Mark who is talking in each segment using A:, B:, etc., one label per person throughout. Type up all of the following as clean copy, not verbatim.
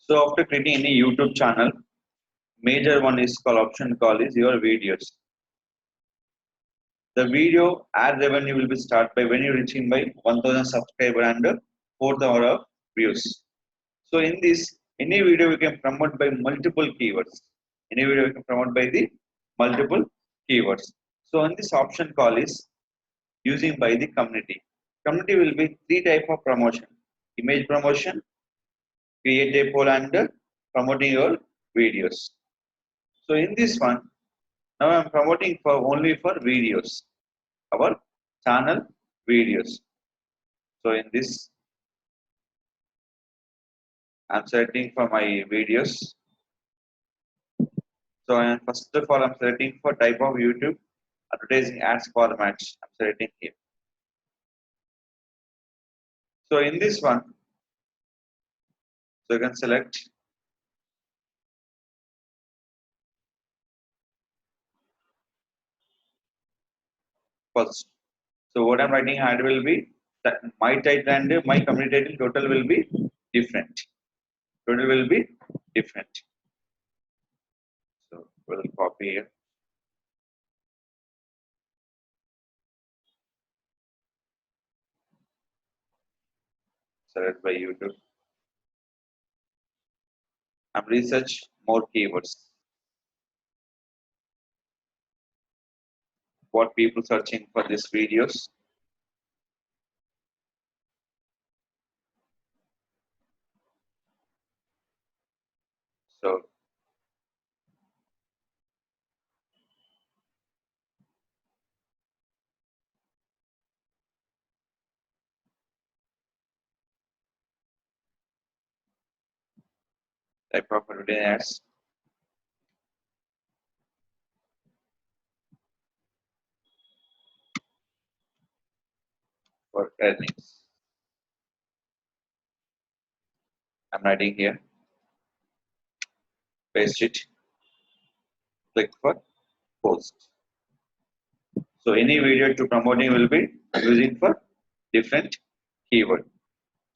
A: So after creating any YouTube channel, major one is called option called is your videos. The video ad revenue will be start by when you're reaching by 1000 subscriber and 4,000 of views. So in this, any video we can promote by multiple keywords. Any video we can promote by the multiple keywords. So in this option call is using by the community. Community will be three type of promotion: image promotion, create a poll, and promoting your videos. So in this one, now I am promoting for only for videos, our channel videos. So in this, I am selecting for my videos. So I am first of all, I am selecting for type of YouTube advertising ads formats. I am selecting here. So in this one, so you can select first. So what I'm writing ad will be that my title and my community title total will be different. Total will be different. So we'll copy here. Select by YouTube. I'm research more keywords. What people searching for these videos. So type of advertising ads. For earnings. I'm writing here. Paste it. Click for post. So any video to promoting will be using for different keyword.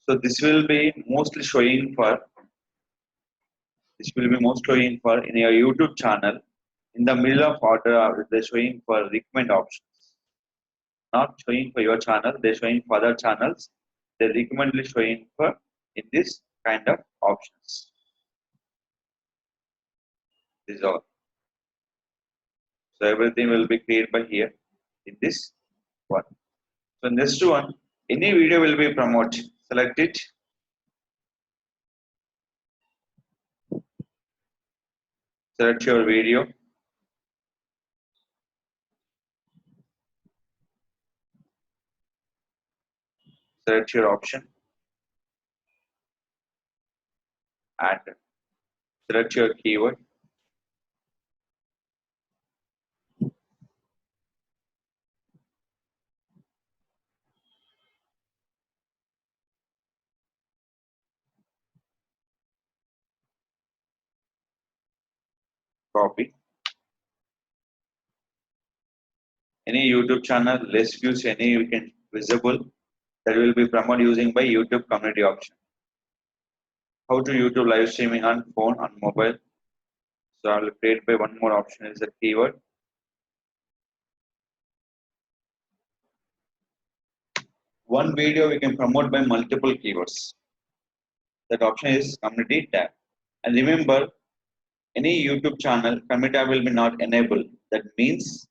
A: So this will be mostly showing for in your YouTube channel. In the middle of order, they're showing for recommend options. Not showing for your channel, they're showing for other channels. They recommendedly showing for in this kind of options. This is all. So everything will be cleared by here in this one. So next one, any video will be promoted. Select it. Select your video. Select your option. And select your keyword. Copy. Any YouTube channel, less views, any you can visible, that will be promoted using by YouTube community option. How to YouTube live streaming on phone, on mobile. So I will create by one more option is a keyword. One video we can promote by multiple keywords. That option is community tab. And remember, any YouTube channel community tab will be not enabled. That means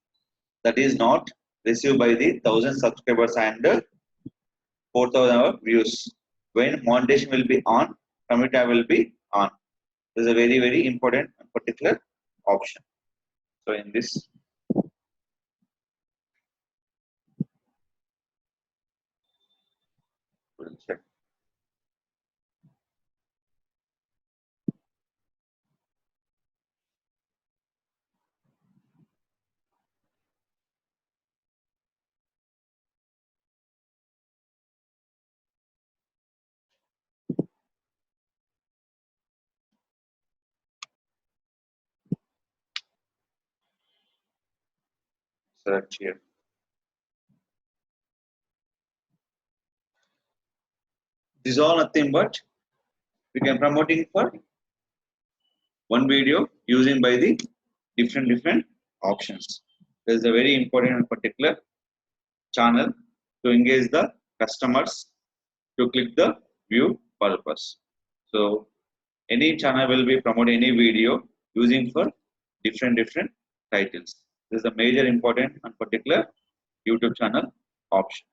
A: that is not received by the 1000 subscribers and 4,000 views. When monetization will be on, community tab will be on. This is a very, very important and particular option. So in this, we'll check. Select here. This is all nothing but We can promoting for one video using by the different options. There is a very important and particular channel to engage the customers to click the view purpose. So any channel will be promote any video using for different titles. This is a major important and particular YouTube channel option.